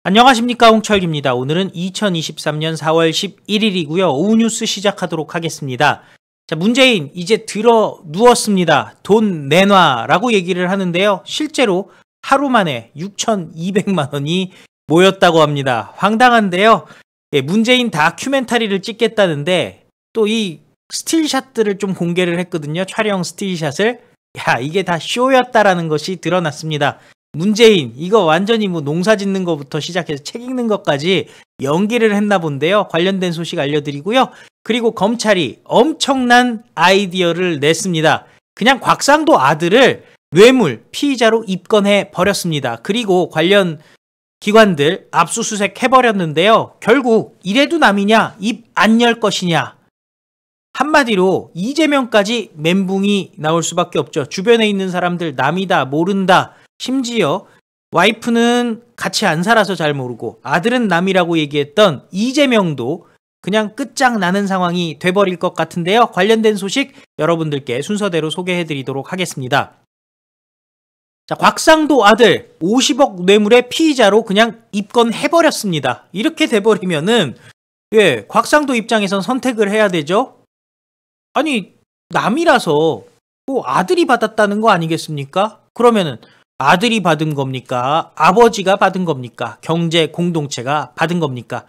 안녕하십니까, 홍철기입니다. 오늘은 2023년 4월 11일이고요. 오후 뉴스 시작하도록 하겠습니다. 자, 문재인 이제 들어 누웠습니다. 돈 내놔라고 얘기를 하는데요. 실제로 하루 만에 6,200만 원이 모였다고 합니다. 황당한데요. 문재인 다큐멘터리를 찍겠다는데 또 이 스틸샷들을 좀 공개를 했거든요. 촬영 스틸샷을. 야, 이게 다 쇼였다라는 것이 드러났습니다. 문재인 이거 완전히 농사 짓는 것부터 시작해서 책 읽는 것까지 연기를 했나 본데요. 관련된 소식 알려드리고요. 그리고 검찰이 엄청난 아이디어를 냈습니다. 그냥 곽상도 아들을 뇌물 피의자로 입건해 버렸습니다. 그리고 관련 기관들 압수수색 해버렸는데요. 결국 이래도 남이냐, 입 안 열 것이냐. 한마디로 이재명까지 멘붕이 나올 수밖에 없죠. 주변에 있는 사람들 남이다, 모른다. 심지어 와이프는 같이 안 살아서 잘 모르고 아들은 남이라고 얘기했던 이재명도 그냥 끝장나는 상황이 돼버릴 것 같은데요. 관련된 소식 여러분들께 순서대로 소개해드리도록 하겠습니다. 자, 곽상도 아들 50억 뇌물의 피의자로 그냥 입건해버렸습니다. 이렇게 돼버리면은 곽상도 입장에선 선택을 해야 되죠. 아니, 남이라서 아들이 받았다는 거 아니겠습니까? 그러면은 아들이 받은 겁니까? 아버지가 받은 겁니까? 경제 공동체가 받은 겁니까?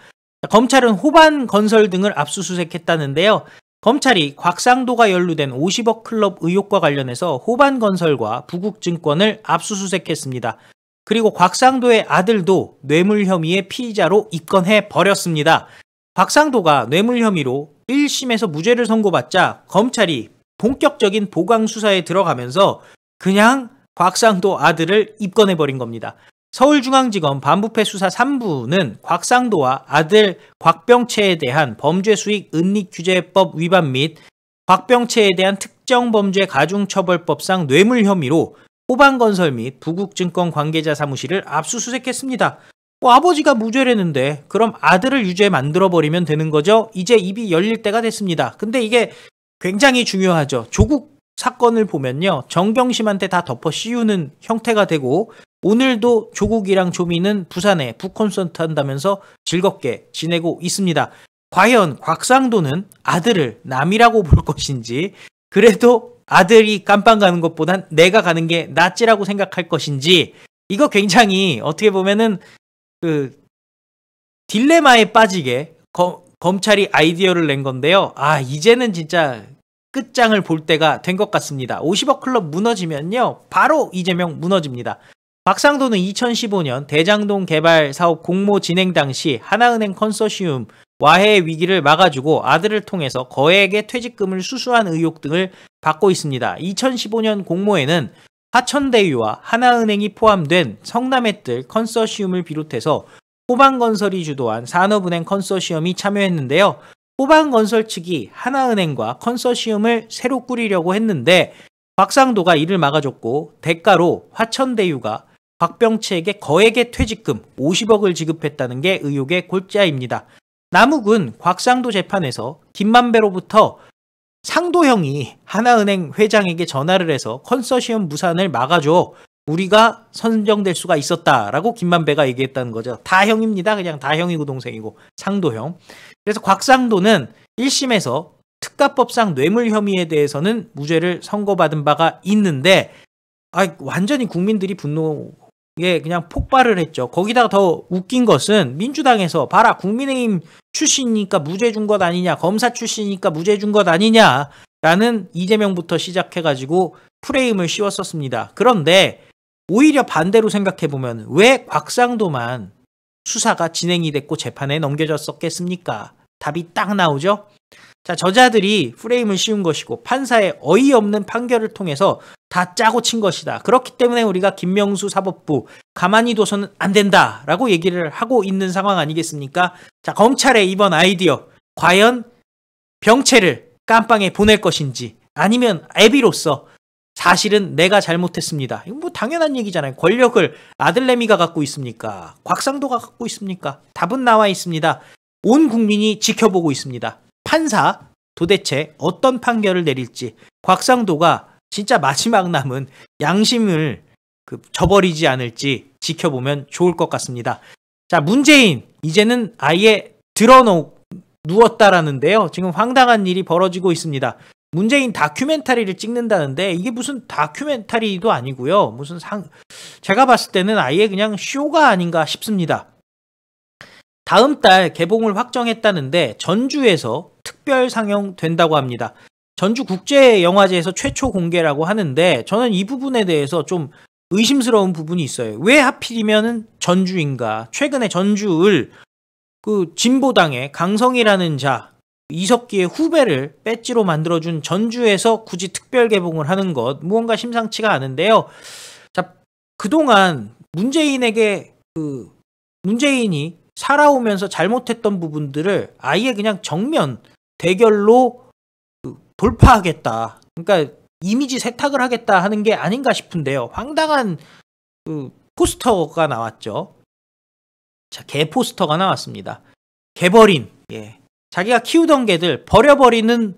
검찰은 호반건설 등을 압수수색했다는데요. 검찰이 곽상도가 연루된 50억 클럽 의혹과 관련해서 호반건설과 부국증권을 압수수색했습니다. 그리고 곽상도의 아들도 뇌물 혐의의 피의자로 입건해 버렸습니다. 곽상도가 뇌물 혐의로 1심에서 무죄를 선고받자 검찰이 본격적인 보강 수사에 들어가면서 그냥 곽상도 아들을 입건해버린 겁니다. 서울중앙지검 반부패 수사 3부는 곽상도와 아들 곽병채에 대한 범죄수익 은닉규제법 위반 및 곽병채에 대한 특정범죄 가중처벌법상 뇌물 혐의로 호반건설 및 부국증권 관계자 사무실을 압수수색했습니다. 아버지가 무죄라는데 그럼 아들을 유죄 만들어버리면 되는 거죠? 이제 입이 열릴 때가 됐습니다. 근데 이게 굉장히 중요하죠. 조국 사건을 보면요. 정경심한테 다 덮어 씌우는 형태가 되고 오늘도 조국이랑 조미는 부산에 북콘서트 한다면서 즐겁게 지내고 있습니다. 과연 곽상도는 아들을 남이라고 볼 것인지 그래도 아들이 깜빵 가는 것보단 내가 가는 게 낫지라고 생각할 것인지 이거 굉장히 어떻게 보면은 딜레마에 빠지게 검찰이 아이디어를 낸 건데요. 이제는 진짜 끝장을 볼 때가 된 것 같습니다. 50억 클럽 무너지면요. 바로 이재명 무너집니다. 곽상도는 2015년 대장동 개발 사업 공모 진행 당시 하나은행 컨소시움 와해의 위기를 막아주고 아들을 통해서 거액의 퇴직금을 수수한 의혹 등을 받고 있습니다. 2015년 공모에는 화천대유와 하나은행이 포함된 성남의뜰 컨소시움을 비롯해서 호반건설이 주도한 산업은행 컨소시엄이 참여했는데요. 호반건설 측이 하나은행과 컨소시엄을 새로 꾸리려고 했는데 곽상도가 이를 막아줬고 대가로 화천대유가 곽병채에게 거액의 퇴직금 50억을 지급했다는 게 의혹의 골자입니다. 남욱은 곽상도 재판에서 김만배로부터 상도형이 하나은행 회장에게 전화를 해서 컨소시엄 무산을 막아줘. 우리가 선정될 수가 있었다라고 김만배가 얘기했다는 거죠. 다 형입니다. 그냥 다 형이고 동생이고 상도형. 그래서 곽상도는 1심에서 특가법상 뇌물 혐의에 대해서는 무죄를 선고받은 바가 있는데 완전히 국민들이 분노에 그냥 폭발을 했죠. 거기다가 더 웃긴 것은 민주당에서 봐라 국민의힘 출신이니까 무죄 준 것 아니냐, 검사 출신이니까 무죄 준 것 아니냐라는 이재명부터 시작해가지고 프레임을 씌웠었습니다. 그런데 오히려 반대로 생각해보면 왜 곽상도만 수사가 진행이 됐고 재판에 넘겨졌었겠습니까? 답이 딱 나오죠? 자, 저자들이 프레임을 씌운 것이고 판사의 어이없는 판결을 통해서 다 짜고 친 것이다. 그렇기 때문에 우리가 김명수 사법부 가만히 둬서는 안 된다라고 얘기를 하고 있는 상황 아니겠습니까? 자, 검찰의 이번 아이디어 과연 병채를 깜빵에 보낼 것인지 아니면 애비로서 사실은 내가 잘못했습니다. 이거 당연한 얘기잖아요. 권력을 아들내미가 갖고 있습니까? 곽상도가 갖고 있습니까? 답은 나와 있습니다. 온 국민이 지켜보고 있습니다. 판사 도대체 어떤 판결을 내릴지 곽상도가 진짜 마지막 남은 양심을 저버리지 않을지 지켜보면 좋을 것 같습니다. 자, 문재인 이제는 아예 누웠다라는데요. 지금 황당한 일이 벌어지고 있습니다. 문재인 다큐멘터리를 찍는다는데 이게 무슨 다큐멘터리도 아니고요. 무슨 제가 봤을 때는 아예 그냥 쇼가 아닌가 싶습니다. 다음 달 개봉을 확정했다는데 전주에서 특별 상영된다고 합니다. 전주국제영화제에서 최초 공개라고 하는데 저는 이 부분에 대해서 좀 의심스러운 부분이 있어요. 왜 하필이면 전주인가? 최근에 전주을 그 진보당의 강성이라는 자, 이석기의 후배를 배지로 만들어준 전주에서 굳이 특별 개봉을 하는 것 무언가 심상치가 않은데요. 자, 그동안 문재인이 살아오면서 잘못했던 부분들을 아예 그냥 정면 대결로 돌파하겠다. 그러니까 이미지 세탁을 하겠다 하는 게 아닌가 싶은데요. 황당한 포스터가 나왔죠. 자, 개 포스터가 나왔습니다. 개버린, 예. 자기가 키우던 개들 버려버리는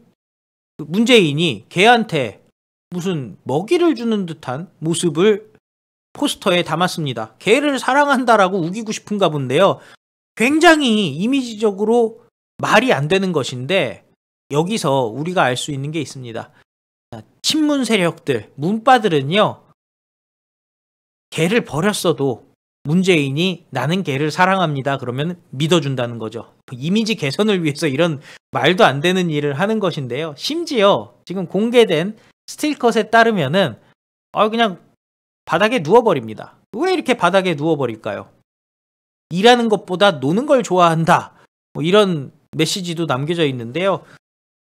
문재인이 개한테 무슨 먹이를 주는 듯한 모습을 포스터에 담았습니다. 개를 사랑한다라고 우기고 싶은가 본데요. 굉장히 이미지적으로 말이 안 되는 것인데 여기서 우리가 알 수 있는 게 있습니다. 친문 세력들, 문빠들은요. 개를 버렸어도 문재인이 나는 개를 사랑합니다. 그러면 믿어준다는 거죠. 이미지 개선을 위해서 이런 말도 안 되는 일을 하는 것인데요. 심지어 지금 공개된 스틸컷에 따르면은 그냥 바닥에 누워버립니다. 왜 이렇게 바닥에 누워버릴까요? 일하는 것보다 노는 걸 좋아한다. 뭐 이런 메시지도 남겨져 있는데요.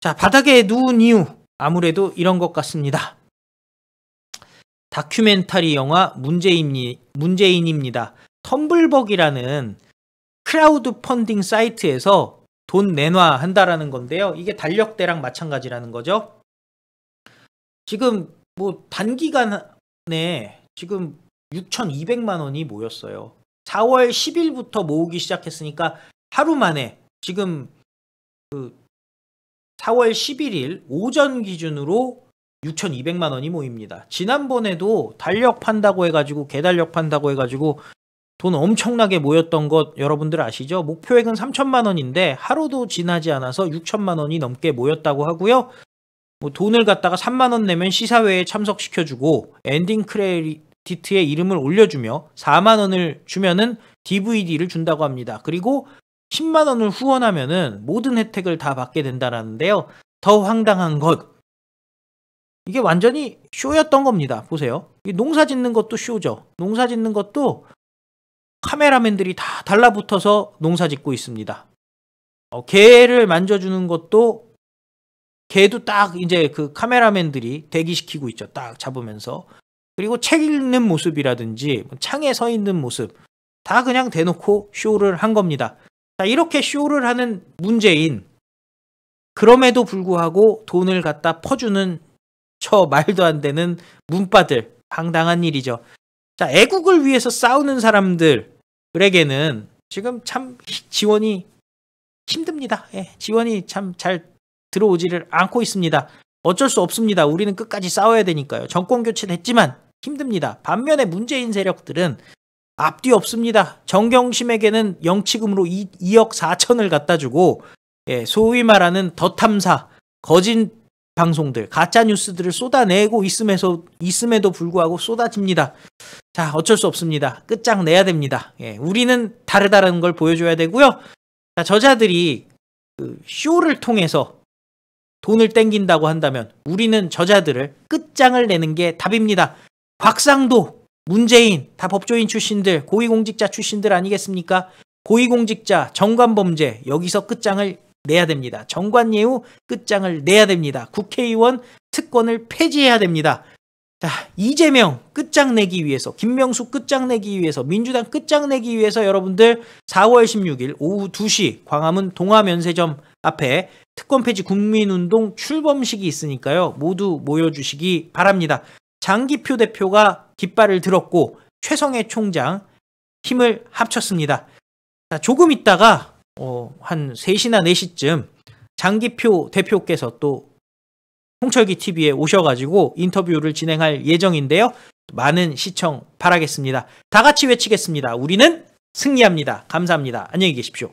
자, 바닥에 누운 이유 아무래도 이런 것 같습니다. 다큐멘터리 영화 문재인입니다. 텀블벅이라는 크라우드 펀딩 사이트에서 돈 내놔 한다라는 건데요. 이게 달력대랑 마찬가지라는 거죠. 지금 뭐 단기간에 지금 6,200만 원이 모였어요. 4월 10일부터 모으기 시작했으니까 하루 만에 지금 4월 11일 오전 기준으로 6,200만 원이 모입니다. 지난번에도 달력 판다고 해가지고 개달력 판다고 해가지고 돈 엄청나게 모였던 것 여러분들 아시죠? 목표액은 3천만 원인데 하루도 지나지 않아서 6천만 원이 넘게 모였다고 하고요. 뭐 돈을 갖다가 3만 원 내면 시사회에 참석시켜주고 엔딩 크레디트에 이름을 올려주며 4만 원을 주면은 DVD를 준다고 합니다. 그리고 10만 원을 후원하면은 모든 혜택을 다 받게 된다는데요. 더 황당한 것, 이게 완전히 쇼였던 겁니다. 보세요. 농사 짓는 것도 쇼죠. 농사 짓는 것도 카메라맨들이 다 달라붙어서 농사 짓고 있습니다. 개를 만져주는 것도 개도 딱 이제 그 카메라맨들이 대기시키고 있죠. 딱 잡으면서. 그리고 책 읽는 모습이라든지 창에 서 있는 모습 다 그냥 대놓고 쇼를 한 겁니다. 자, 이렇게 쇼를 하는 문재인, 그럼에도 불구하고 돈을 갖다 퍼주는 저 말도 안 되는 문빠들, 황당한 일이죠. 자, 애국을 위해서 싸우는 사람들에게는 지금 참 지원이 힘듭니다. 예, 지원이 참 잘 들어오지를 않고 있습니다. 어쩔 수 없습니다. 우리는 끝까지 싸워야 되니까요. 정권 교체됐지만 힘듭니다. 반면에 문재인 세력들은 앞뒤 없습니다. 정경심에게는 영치금으로 2억 4천을 갖다 주고, 예, 소위 말하는 더 탐사, 거짓 방송들, 가짜 뉴스들을 쏟아내고 있음에도 불구하고 쏟아집니다. 자, 어쩔 수 없습니다. 끝장내야 됩니다. 예, 우리는 다르다는 걸 보여줘야 되고요. 자, 저자들이 쇼를 통해서 돈을 땡긴다고 한다면 우리는 저자들을 끝장을 내는 게 답입니다. 곽상도, 문재인 다 법조인 출신들, 고위공직자 출신들 아니겠습니까? 고위공직자, 정관범죄 여기서 끝장을 내야 됩니다. 정관예우 끝장을 내야 됩니다. 국회의원 특권을 폐지해야 됩니다. 자, 이재명 끝장내기 위해서, 김명수 끝장내기 위해서, 민주당 끝장내기 위해서 여러분들 4월 16일 오후 2시 광화문 동아면세점 앞에 특권 폐지 국민운동 출범식이 있으니까요. 모두 모여주시기 바랍니다. 장기표 대표가 깃발을 들었고 최성해 총장 힘을 합쳤습니다. 자, 조금 있다가 한 3시나 4시쯤 장기표 대표께서 또 홍철기 TV에 오셔가지고 인터뷰를 진행할 예정인데요. 많은 시청 바라겠습니다. 다 같이 외치겠습니다. 우리는 승리합니다. 감사합니다. 안녕히 계십시오.